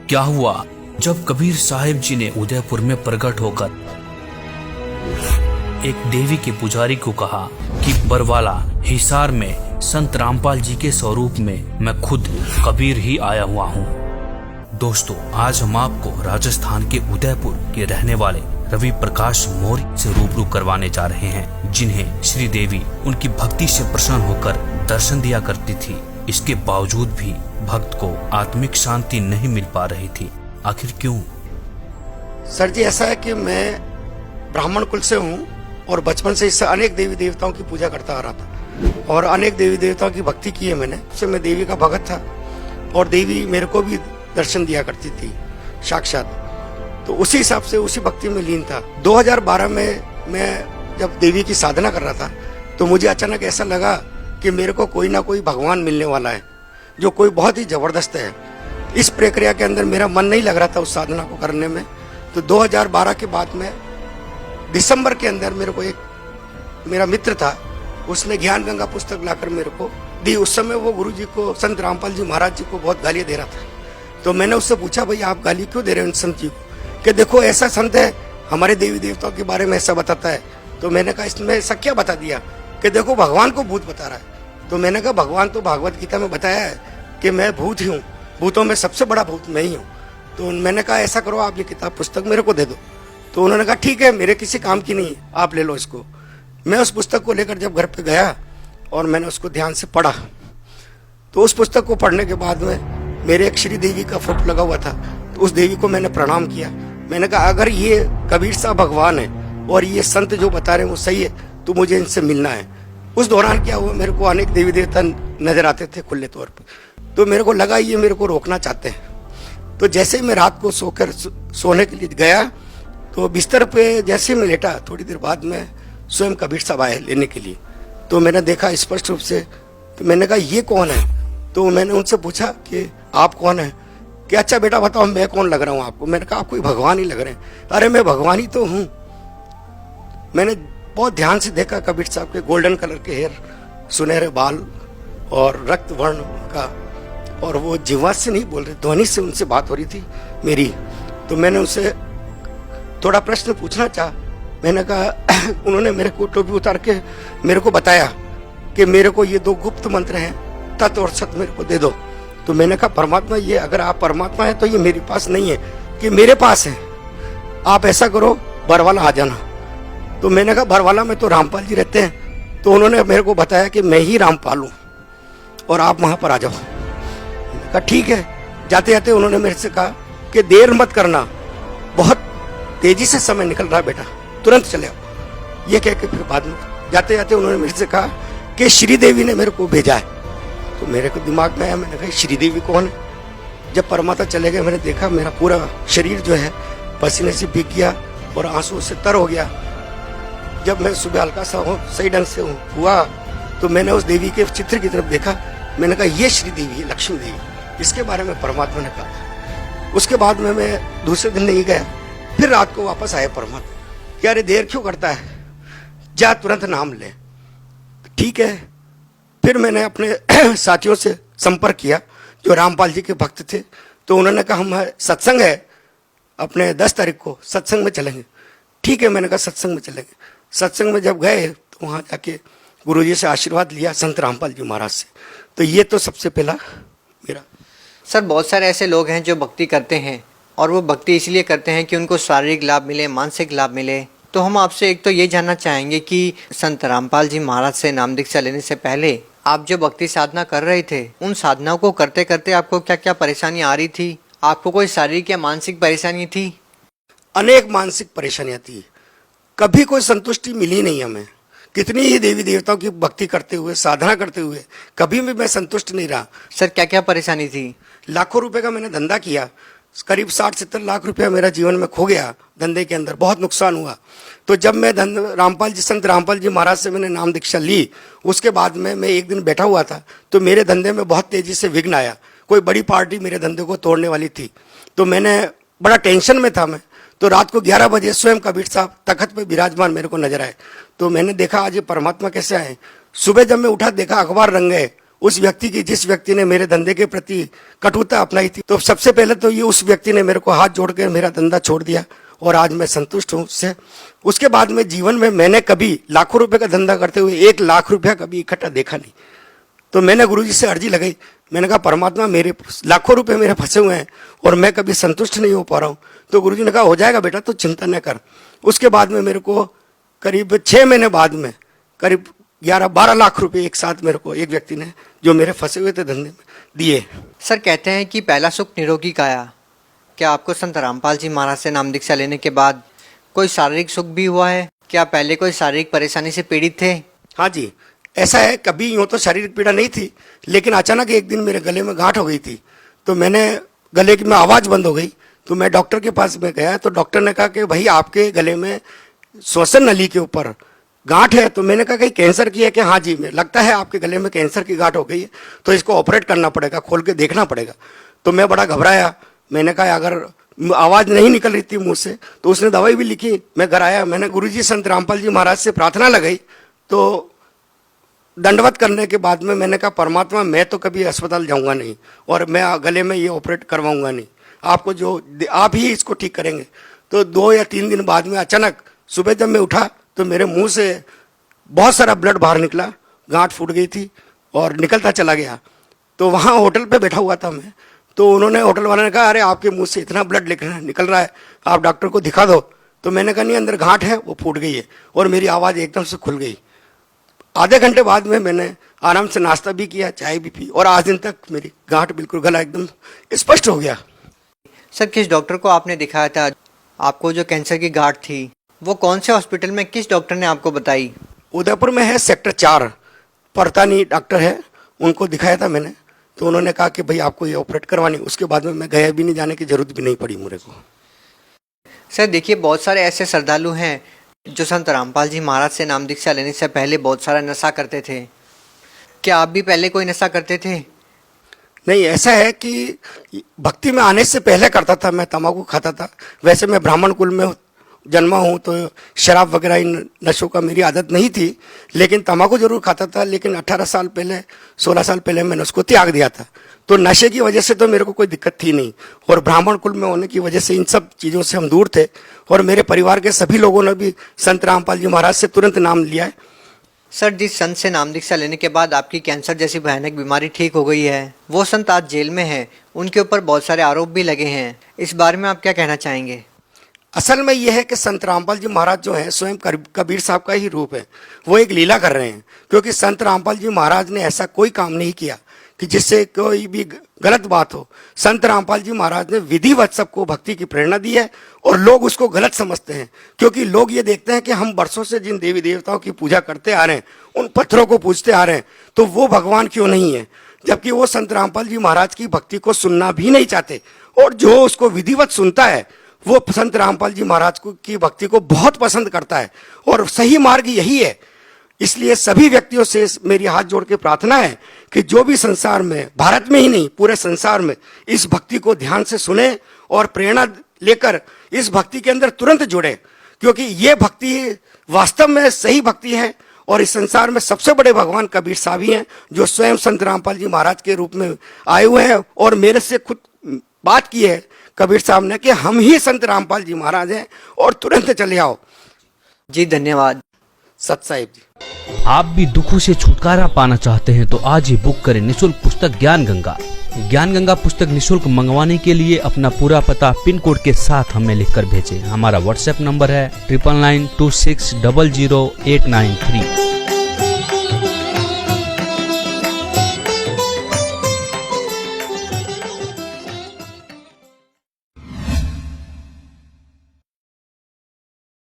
क्या हुआ जब कबीर साहिब जी ने उदयपुर में प्रकट होकर एक देवी के पुजारी को कहा कि बरवाला हिसार में संत रामपाल जी के स्वरूप में मैं खुद कबीर ही आया हुआ हूँ। दोस्तों, आज हम आपको राजस्थान के उदयपुर के रहने वाले रवि प्रकाश मौर्य से रूबरू करवाने जा रहे हैं, जिन्हें श्री देवी उनकी भक्ति से प्रसन्न होकर दर्शन दिया करती थी। इसके बावजूद भी भक्त को आत्मिक शांति नहीं मिल पा रही थी। आखिर क्यों? सर जी, ऐसा है कि मैं ब्राह्मण कुल से हूँ और बचपन से इससे अनेक देवी देवताओं की पूजा करता आ रहा था और अनेक देवी देवताओं की भक्ति की है मैंने। उससे मैं देवी का भगत था और देवी मेरे को भी दर्शन दिया करती थी साक्षात। तो उसी हिसाब से उसी भक्ति में लीन था। 2012 में मैं जब देवी की साधना कर रहा था तो मुझे अचानक ऐसा लगा कि मेरे को कोई ना कोई भगवान मिलने वाला है जो कोई बहुत ही जबरदस्त है। इस प्रक्रिया के अंदर मेरा मन नहीं लग रहा था उस साधना को करने में। तो 2012 के बाद में दिसंबर के अंदर मेरे को एक मेरा मित्र था, उसने ज्ञान गंगा पुस्तक लाकर मेरे को दी। उस समय वो गुरु जी को, संत रामपाल जी महाराज जी को बहुत गालियां दे रहा था। तो मैंने उससे पूछा, भाई आप गाली क्यों दे रहे हो संत जी को? कि देखो ऐसा संत है, हमारे देवी देवताओं के बारे में ऐसा बताता है। तो मैंने कहा इसमें ऐसा क्या बता दिया? कि देखो भगवान को भूत बता रहा है। तो मैंने कहा भगवान तो भागवत गीता में बताया है कि मैं भूत ही हूँ, भूतों में सबसे बड़ा भूत मैं ही हूँ। तो मैंने कहा ऐसा करो, आप ये किताब पुस्तक मेरे को दे दो। तो उन्होंने कहा ठीक है, मेरे किसी काम की नहीं है, आप ले लो इसको। मैं उस पुस्तक को लेकर जब घर पे गया और मैंने उसको ध्यान से पढ़ा, तो उस पुस्तक को पढ़ने के बाद में मेरे एक श्री देवी का फोटो लगा हुआ था। तो उस देवी को मैंने प्रणाम किया। मैंने कहा अगर ये कबीर साहब भगवान है और ये संत जो बता रहे हैं वो सही है तो मुझे इनसे मिलना है। उस दौरान क्या हुआ, मेरे को अनेक देवी देवता नजर आते थे खुले तौर पर। तो मेरे को लगा ये मेरे को रोकना चाहते हैं। तो जैसे ही मैं रात को सोने के लिए गया तो बिस्तर पे जैसे ही मैं लेटा, थोड़ी देर बाद में स्वयं कबीर साहब आए लेने के लिए। तो मैंने देखा स्पष्ट रूप से। तो मैंने कहा ये कौन है? तो मैंने उनसे पूछा कि आप कौन है? कि अच्छा बेटा बताओ मैं कौन लग रहा हूँ आपको? मैंने कहा आप कोई भगवान ही लग रहे हैं। अरे मैं भगवान ही तो हूँ। मैंने बहुत ध्यान से देखा कबीर साहब के गोल्डन कलर के हेयर, सुनहरे बाल और रक्त वर्ण का, और वो जीवा से नहीं बोल रहे, ध्वनि से उनसे बात हो रही थी मेरी। तो मैंने उनसे थोड़ा प्रश्न पूछना चाहा। मैंने कहा उन्होंने मेरे को टोपी उतार के मेरे को बताया कि मेरे को ये 2 गुप्त मंत्र हैं, तत् और सत मेरे को दे दो। तो मैंने कहा परमात्मा, ये अगर आप परमात्मा है तो ये मेरे पास नहीं है कि मेरे पास है। आप ऐसा करो बरवाला आ जाना। तो मैंने कहा बरवाला में तो रामपाल जी रहते हैं। तो उन्होंने मेरे को बताया कि मैं ही रामपाल हूँ और आप वहां पर आ जाओ। मैंने कहा ठीक है। जाते जाते उन्होंने मेरे से कहा कि देर मत करना, बहुत तेजी से समय निकल रहा है बेटा, तुरंत चले आओ। ये कह के फिर बाद में जाते जाते उन्होंने मेरे से कहा कि श्री देवी ने मेरे को भेजा है। तो मेरे को दिमाग में आया, मैंने कहा श्री देवी कौन है? जब परमात्मा चले गए मैंने देखा मेरा पूरा शरीर जो है पसीने से भीग गया और आंसू से तर हो गया। जब मैं सुबह हल्का सा सही ढंग से हुआ तो मैंने उस देवी के चित्र की तरफ देखा। मैंने कहा ये श्री देवी है, लक्ष्मी देवी। इसके बारे में परमात्मा ने कहा। उसके बाद में मैं दूसरे दिन नहीं गया। फिर रात को वापस आया परमात्मा कि अरे देर क्यों करता है, जा तुरंत नाम ले। ठीक है। फिर मैंने अपने साथियों से संपर्क किया जो रामपाल जी के भक्त थे। तो उन्होंने कहा हम सत्संग है अपने 10 तारीख को, सत्संग में चलेंगे। ठीक है, मैंने कहा सत्संग में चलेंगे। सत्संग में जब गए तो वहाँ जाके गुरुजी से आशीर्वाद लिया, संत रामपाल जी महाराज से। तो ये तो सबसे पहला मेरा। सर, बहुत सारे ऐसे लोग हैं जो भक्ति करते हैं और वो भक्ति इसलिए करते हैं कि उनको शारीरिक लाभ मिले, मानसिक लाभ मिले। तो हम आपसे एक तो ये जानना चाहेंगे कि संत रामपाल जी महाराज से नाम दीक्षा लेने से पहले आप जो भक्ति साधना कर रहे थे, उन साधनाओं को करते करते आपको क्या क्या परेशानी आ रही थी? आपको कोई शारीरिक या मानसिक परेशानी थी? अनेक मानसिक परेशानियां थी, कभी कोई संतुष्टि मिली नहीं हमें। कितनी ही देवी देवताओं की भक्ति करते हुए, साधना करते हुए, कभी भी मैं संतुष्ट नहीं रहा। सर, क्या क्या परेशानी थी? लाखों रुपए का मैंने धंधा किया, करीब 60-70 लाख रुपया मेरा जीवन में खो गया धंधे के अंदर, बहुत नुकसान हुआ। तो जब मैं संत रामपाल जी महाराज से मैंने नाम दीक्षा ली, उसके बाद में मैं एक दिन बैठा हुआ था तो मेरे धंधे में बहुत तेजी से विघ्न आया। कोई बड़ी पार्टी मेरे धंधे को तोड़ने वाली थी। तो मैंने बड़ा टेंशन में था मैं। तो रात को 11 बजे स्वयं कबीर साहब तखत पे विराजमान मेरे को नजर आए। तो मैंने देखा आज ये परमात्मा कैसे आए। सुबह जब मैं उठा देखा अखबार रंग गए, उस व्यक्ति की, जिस व्यक्ति ने मेरे धंधे के प्रति कटुता अपनाई थी, तो सबसे पहले तो ये उस व्यक्ति ने मेरे को हाथ जोड़ के मेरा धंधा छोड़ दिया और आज मैं संतुष्ट हूँ उससे। उसके बाद में जीवन में मैंने कभी लाखों रुपए का धंधा करते हुए 1 लाख रुपया कभी इकट्ठा देखा नहीं। तो मैंने गुरुजी से अर्जी लगाई, मैंने कहा परमात्मा मेरे लाखों रुपए मेरे फंसे हुए हैं और मैं कभी संतुष्ट नहीं हो पा रहा हूँ। तो गुरुजी ने कहा हो जाएगा बेटा, तो चिंता न कर। उसके बाद में मेरे को करीब 6 महीने बाद में करीब 11-12 लाख रुपए एक साथ मेरे को एक व्यक्ति ने, जो मेरे फंसे हुए थे धंधे में, दिए। सर कहते हैं कि पहला सुख निरोगी काया। क्या आपको संत रामपाल जी महाराज से नाम दीक्षा लेने के बाद कोई शारीरिक सुख भी हुआ है? क्या पहले कोई शारीरिक परेशानी से पीड़ित थे? हाँ जी, ऐसा है। कभी यूँ तो शारीरिक पीड़ा नहीं थी, लेकिन अचानक एक दिन मेरे गले में गांठ हो गई थी। तो मैंने गले की में आवाज़ बंद हो गई, तो मैं डॉक्टर के पास में गया। तो डॉक्टर ने कहा कि भाई आपके गले में श्वसन नली के ऊपर गांठ है। तो मैंने कहा कहीं कैंसर की है कि? हाँ जी, लगता है आपके गले में कैंसर की गांठ हो गई है, तो इसको ऑपरेट करना पड़ेगा, खोल के देखना पड़ेगा। तो मैं बड़ा घबराया। मैंने कहा अगर आवाज़ नहीं निकल रही थी मुंह से, तो उसने दवाई भी लिखी। मैं घर आया, मैंने गुरुजी संत रामपाल जी महाराज से प्रार्थना लगाई। तो दंडवत करने के बाद में मैंने कहा परमात्मा मैं तो कभी अस्पताल जाऊंगा नहीं और मैं गले में ये ऑपरेट करवाऊंगा नहीं, आपको जो आप ही इसको ठीक करेंगे। तो 2 या 3 दिन बाद में अचानक सुबह जब मैं उठा तो मेरे मुंह से बहुत सारा ब्लड बाहर निकला, गांठ फूट गई थी और निकलता चला गया। तो वहाँ होटल पे बैठा हुआ था मैं, तो उन्होंने, होटल वाले ने कहा अरे आपके मुंह से इतना ब्लड निकल रहा है, आप डॉक्टर को दिखा दो। तो मैंने कहा नहीं, अंदर गांठ है, वो फूट गई है। और मेरी आवाज़ एकदम से खुल गई। आधे घंटे बाद में मैंने आराम से नाश्ता भी किया, चाय भी पी, और आज दिन तक मेरी गांठ बिल्कुल, गला एकदम स्पष्ट हो गया। सर किस डॉक्टर को आपने दिखाया था? आपको जो कैंसर की गांठ थी वो कौन से हॉस्पिटल में, किस डॉक्टर ने आपको बताई? उदयपुर में है, सेक्टर 4 परतानी डॉक्टर है, उनको दिखाया था मैंने। तो उन्होंने कहा कि भाई आपको ये ऑपरेट करवानी। उसके बाद में मैं गया भी नहीं, जाने की जरूरत भी नहीं पड़ी मुझे को। सर देखिए, बहुत सारे ऐसे श्रद्धालु हैं जो संत रामपाल जी महाराज से नाम दीक्षा लेने से पहले बहुत सारा नशा करते थे। क्या आप भी पहले कोई नशा करते थे? नहीं, ऐसा है कि भक्ति में आने से पहले करता था, मैं तंबाकू खाता था। वैसे मैं ब्राह्मण कुल में जन्मा हूँ, तो शराब वगैरह इन नशों का मेरी आदत नहीं थी, लेकिन तंबाकू जरूर खाता था। लेकिन 18 साल पहले, 16 साल पहले मैंने उसको त्याग दिया था। तो नशे की वजह से तो मेरे को कोई दिक्कत थी नहीं, और ब्राह्मण कुल में होने की वजह से इन सब चीज़ों से हम दूर थे। और मेरे परिवार के सभी लोगों ने भी संत रामपाल जी महाराज से तुरंत नाम लिया है। सर जिस संत से नाम दीक्षा लेने के बाद आपकी कैंसर जैसी भयानक बीमारी ठीक हो गई है, वो संत आज जेल में है, उनके ऊपर बहुत सारे आरोप भी लगे हैं। इस बारे में आप क्या कहना चाहेंगे? असल में यह है कि संत रामपाल जी महाराज जो हैं स्वयं कबीर साहब का ही रूप है। वो एक लीला कर रहे हैं, क्योंकि संत रामपाल जी महाराज ने ऐसा कोई काम नहीं किया कि जिससे कोई भी गलत बात हो। संत रामपाल जी महाराज ने विधिवत सबको भक्ति की प्रेरणा दी है, और लोग उसको गलत समझते हैं, क्योंकि लोग ये देखते हैं कि हम वर्षों से जिन देवी देवताओं की पूजा करते आ रहे हैं, उन पत्थरों को पूजते आ रहे हैं, तो वो भगवान क्यों नहीं है? जबकि वो संत रामपाल जी महाराज की भक्ति को सुनना भी नहीं चाहते, और जो उसको विधिवत सुनता है वो संत रामपाल जी महाराज की भक्ति को बहुत पसंद करता है, और सही मार्ग यही है। इसलिए सभी व्यक्तियों से मेरी हाथ जोड़ के प्रार्थना है कि जो भी संसार में, भारत में ही नहीं पूरे संसार में, इस भक्ति को ध्यान से सुने और प्रेरणा लेकर इस भक्ति के अंदर तुरंत जुड़े, क्योंकि ये भक्ति वास्तव में सही भक्ति है। और इस संसार में सबसे बड़े भगवान कबीर साहब ही हैं, जो स्वयं संत रामपाल जी महाराज के रूप में आए हुए हैं, और मेरे से खुद बात की है कबीर साहब ने कि हम ही संत रामपाल जी महाराज हैं, और तुरंत चले आओ। जी धन्यवाद। सत साहिब जी। आप भी दुखों से छुटकारा पाना चाहते हैं तो आज ही बुक करें निःशुल्क पुस्तक ज्ञान गंगा। ज्ञान गंगा पुस्तक निःशुल्क मंगवाने के लिए अपना पूरा पता पिन कोड के साथ हमें लिखकर भेजें। हमारा व्हाट्सएप नंबर है 9992600893।